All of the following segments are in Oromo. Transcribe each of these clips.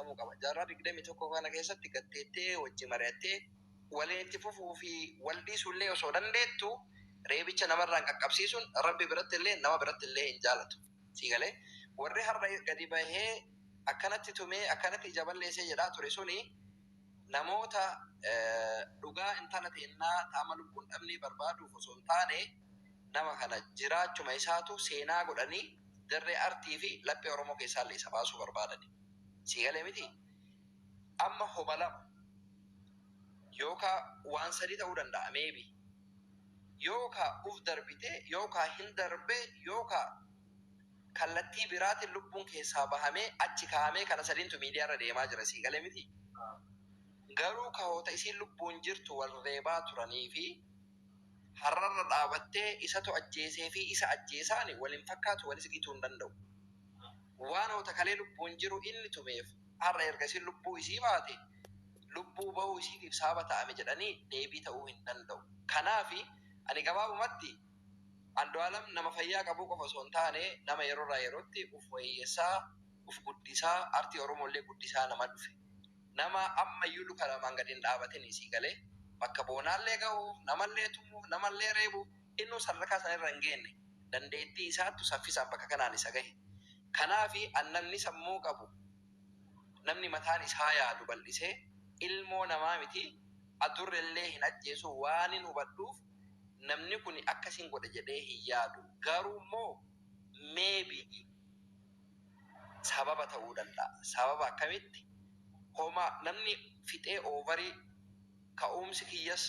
xumuratamuu qaba. Jaarraa 21 kana keessatti gatteettee wajji mari'attee waliin itti fufuu fi waldiisullee osoo dandeettu reebicha namarraan qaqqabsiisuun rabbi biratti illee nama biratti illee hin jaalatu. Siigalee warri har'a gadi bahee akkanatti tumee akkanatti ija balleessee jedhaa ture suni namoota dhugaa intala teennaa taama lubbuun dhabnee barbaaduuf osoo hin taane nama kana jiraachuma isaatu seenaa godhanii dirree artii fi laphee Oromoo keessaa illee isa baasuu barbaadani. Siigalee miti amma homa lama yookaan waan sadii ta'uu danda'a meebi yookaan uf darbite yookaan hin darbe yookaan kallattii biraatiin lubbuun keessaa bahamee achi kaa'amee kana sadiintu miidiyaarra deemaa jira. Siigalee miti garuu kahoota isiin lubbuun jirtu wal reebaa turanii fi har'arra dhaabattee isatu ajjeesee fi isa ajjeesaani waliin fakkaatu walis gituu hin danda'u. Waan hoota kalee lubbuun jiru inni tumeef har'a erga isiin lubbuu isii baate lubbuu bahuu isiitiif sababa ta'ame jedhanii deebii ta'uu hin danda'u. Kanaafi ani gabaabumatti Andu'aalam nama fayyaa qabuu qofa osoo hin taane nama yeroorraa yerootti uf wayyeessaa uf guddisaa artii Oromollee guddisaa nama dhufe. Nama ammayyuu luka lamaan gadi hin dhaabatin isii galee bakka boonaallee ga'uuf namallee tumuuf namallee reebuuf innuu sadarkaa sanarra hin geenne dandeettii isaattu saffisaan bakka kanaan isa gahe. Kanaafi namni sammuu qabu namni mataan isaa yaadu bal'isee ilmoo namaa miti adurrellee hin ajjeesu waan hin hubadhuuf namni kun akkasiin godha jedhee hin yaadu. Garuu immoo meebii sababa ta'uu danda'a. Sababa akkamitti? Homa namni fixee oovarii ka'umsi kiyyas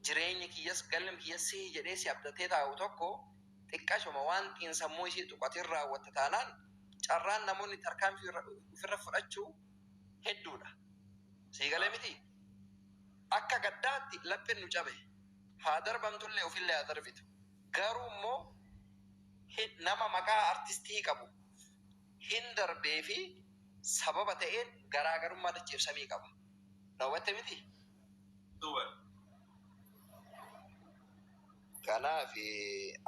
jireenyi kiyyas galmi kiyyas si jedhee si abdatee taa'u tokko xiqqashuma waan xiinsammuu isii tuqatiin raawwatta taanaan carraan namoonni tarkaanfii ofirra fudhachuu hedduudha. Siigalee miti akka gaddaatti lapheen nu cabe haa darbamtullee ofillee haa darbitu. Garuu immoo nama maqaa artistii qabu hin darbee fi sababa ta'een garaagarummaa dacheefsamii qaba. Daawwatte miti? Kanaaf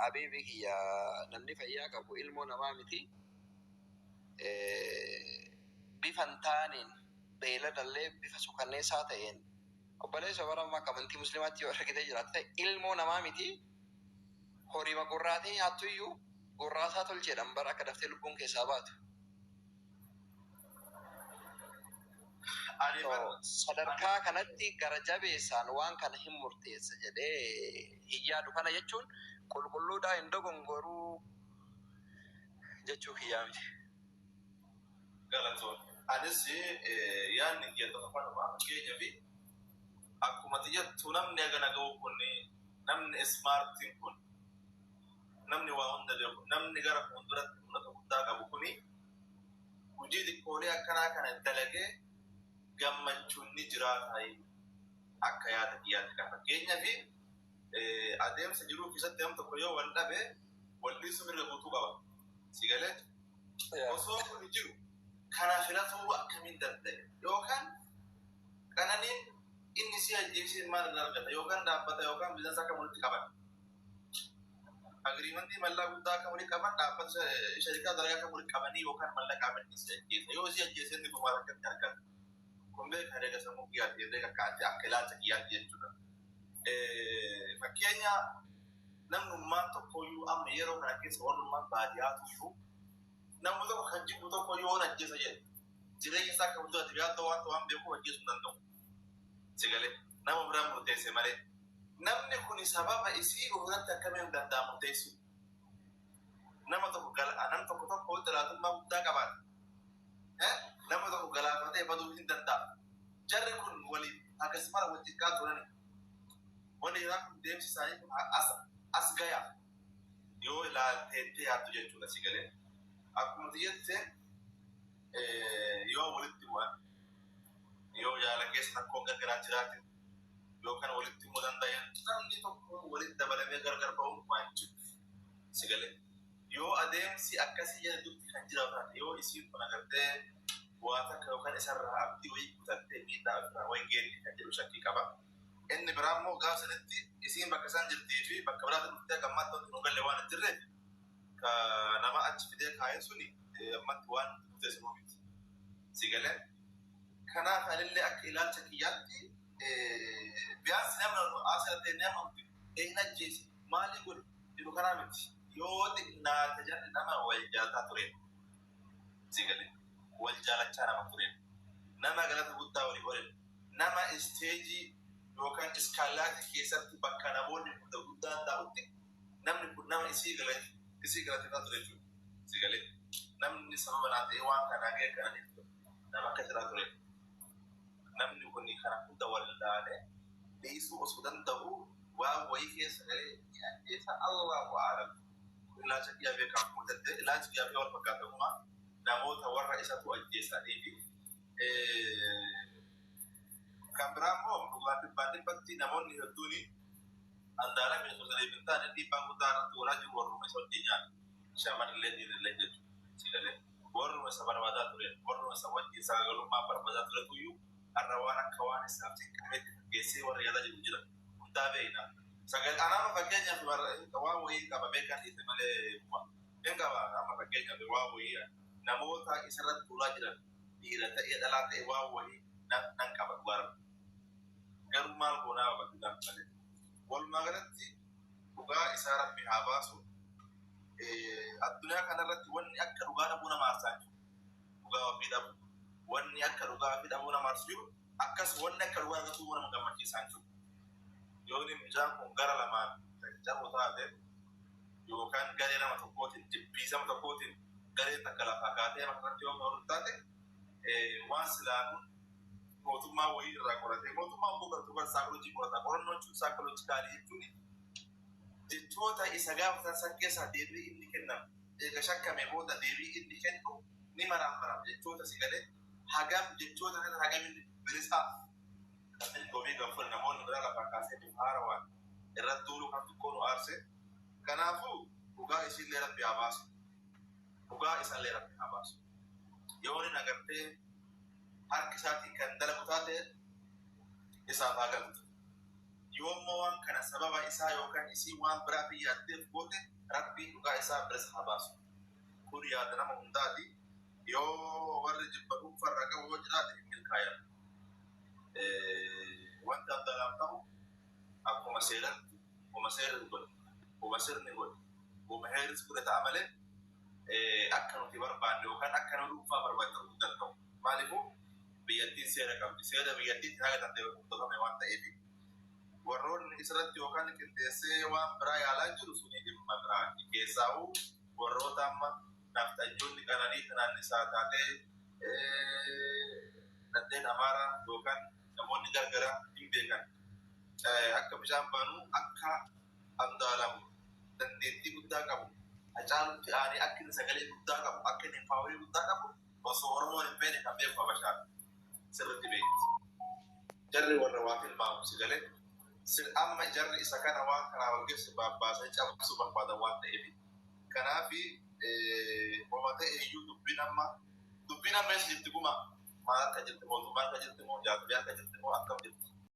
abiibi kiyya namni fayyaa qabu ilmoo namaa miti. Bifa hin taaneen beeladallee bifa suukanneessaa ta'een obboleessa barammaa amantii musliimaatti yoo argitee jiraatte ilmoo namaa miti. Horii gurraatee nyaattu iyyuu gurraasaa tolcheedhaan bara akka daftee lubbuun keessaa baatu. Sadarkaa kanatti gara jabeessaan waan kana hin murteessa jedhee hin yaadu. Kana jechuun qulqulluudhaa hin dogongoruu jechuu kiyyaa miti. Galatoon. Anis yaadni kiyya tokkoffaa keenya fi akkuma xiyyaattuu namni agana ga'u kun namni ismaartiin kun namni waa hunda beeku namni gara fuulduratti mul'ata guddaa qabu kuni hojii xiqqoolee akkanaa kana dalagee gammachuun ni jiraata akka yaada kiyyaatti kan fakkeenyaa fi adeemsa jiruu keessatti nam tokko yoo wal dhabe wallisu mirga guutuu qaba. Siigalee osoo kun jiru kana filatuu akkamiin danda'e yookaan qananiin inni si ajjeesee maal irraa argata yookaan dhaabbata yookaan biizinasa akka walitti qaban agriimentii mallaa guddaa akka walitti qaban dhaabbata sharikaa dalagaa akka walitti qabanii yookaan mallaqaa si ajjeesa yoo si ajjeesee inni dhumaa rakkatti argata. Kun beekaa deega sammuu kiyyaatti deega akka ilaalcha kiyyaatti jechuudha. Fakkeenya namnummaan tokkoyyuu amma yeroo kana keessa walummaan baadiyyaatu iyyuu namni tokko kan jibu tokko yoo ajjeesa jedhe jireenya isaa akka bulchaatti yaadda waan beekuuf ajjeesuu hin danda'u. Siigalee nama biraan murteesse malee namni kun sababa isii irratti akkamiin danda'a murteessu. Nama tokko tokko xilaatummaa guddaa qabaata. Nama tokko galaafatee baduu hin danda'a. Jarri kun waliin akkasumara wajjin kaa turani. Wanni yeroo kun deemsi isaanii kun as gayaa yoo ilaalteettee yaaddu jechuudha. Siigalee akkuma xiyyatte yoo walitti bu'an yoo yaala keessa rakkoon gargaraa jiraate yookaan walitti himuu danda'an namni tokko walitti dabalamee gargar ba'uun waan jiru. Siigalee yoo adeemsi akkasii jedhutti kan jiraatan yoo isiin kun agartee waan akka yookaan isarraa abdii wayii kutattee miidhaa irraa wayii geeddi kan jedhu shakkii qaba. Inni biraa immoo gaafa sanatti isiin bakka isaan jirtii fi bakka biraatti dhuftee gammaatti wanti nu galle waan hin jirreef ka nama achi fidee kaa'ee suni ammatti waan murteessu miti. Siigalee kanaaf anillee akka ilaalcha kiyyaatti biyaansi namni asirratti nama hin ajjeesi maalii godhe jiru kanaa miti yoo xiqqaate jedhe nama wal jaalataa ture sigalee wal jaalachaa nama ture nama galata guddaa walii oole nama isteejii yookaan iskaalaati keessatti bakka namoonni guddaan taa'utti namni kun nama isii galateeffaa ture jechuudha sigalee namni sababa naa ta'e waan kanaa ga'e kananiif nama akka jiraa ture namni kun kana hunda wallaalee dhiisuu osoo danda'u waan wayii keessa galee keessa Allahu a'lam ilaalcha kiyyaa beekamu mudate ilaalcha kiyyaa fi wal fakkaatamummaa namoota warra isatu ajjeesanii fi kan biraa immoo dhugaa dhibbatti namoonni hedduun andaara miidhagina deebiintaan dhiibbaa guddaa irratti walaa jiru warruma isa wajjin nyaata shamarrillee dhiirrillee jechuudha sigalee warruma isa barbaadaa ture warruma isa wajjin sagagalummaa barbaadaa ture tuyyuu har'a waan akka waan isaaf xiqqametti geessee warra yaadaa jiru jira hundaa beekna sagal anaama fakkeenyaaf waan wayii qaba beekan dhiise malee hin qaba amma fakkeenyaaf waan wayii namoota isarratti tuulaa jiran dhiira ta'ee dhalaa ta'e waan wayii nan qaba dhugaara garuu maal goonaa bakka malee walumaa galatti dhugaa isaa rabbi haa baasu addunyaa kanarratti wanni akka dhugaa dhabuu nama aarsaa jiru dhugaa ofii dhabu wanni akka dhugaa ofii dhabuu nama aarsu jiru akkas wanni akka dhugaa dhabuu nama gammachiisaa jiru yoo inni mijaan kun gara lamaan jajjaboo taate yookaan garee nama tokkootiin jibbiisama tokkootiin garee takka lafaa kaatee makarratti yoo ta'u taate waan silaanuun mootummaa wayii irraa qoratee mootummaan boqotuu saakolojii qorata qorannoon sun saakolojikaalii jechuun jechoota isa gaafatan san keessaa deebii inni kennamu eega shakkame booda deebii inni kennu ni maraamara jechoota si galee hagam jechoota kana hagam inni bilisaa kanneen gobii gaafatan namoonni biraa lafaa kaasee bifaara waan irratti duuluu kan tokkoon aarse kanaafuu dhugaa isillee rabbi haa baasu dhugaa isallee rabbi haa baasu yoo inni agartee harki isaatiin kan dalagu taate isaaf haa galtu yoommoo waan kana sababa isaa yookaan isii waan biraa fi yaaddeef goote rabbii dhugaa isaa bilisa haa baasu kun yaada nama hundaati yoo warri jibba dhuunfarra qabu yoo jiraate hin milkaayan wanta addalaaf ta'u akkuma seeratti uma seerri godhe uma sirni godhe uma heeris godhe ta'a malee akka nuti barbaanne yookaan akka nu dhuunfaa barbaachuu danda'u maaliifuu biyyattiin seera qabdi seera biyyattiin haga danda'e hordofame waan ta'eef warroonni isirratti yookaan qindeessee waan biraa yaalaa jiru suni dhimma biraa keessaa'uu warroota amma naftanyoonni qananii kanaan isaa taatee dandeen amaaraa yookaan namoonni gargaraa hin beekan akka bishaan baanuu akka andaalamu dandeettii guddaa qabu hacaalutti aanee akka inni sagalee guddaa qabu akka inni paaworii guddaa qabu osoo oromoon hin beekne kan beeku habashaan sirriitti beekti jarri warra waa tilmaamu si galee amma jarri isa kana waan kanaa walgeessu baasanii cabsuu barbaadan waan ta'eef kanaafi wama ta'e iyyuu dubbiin amma eessa jirti guma maal akka jirti mootummaa akka jirti moo jaarbii akka jirti moo akkam jirti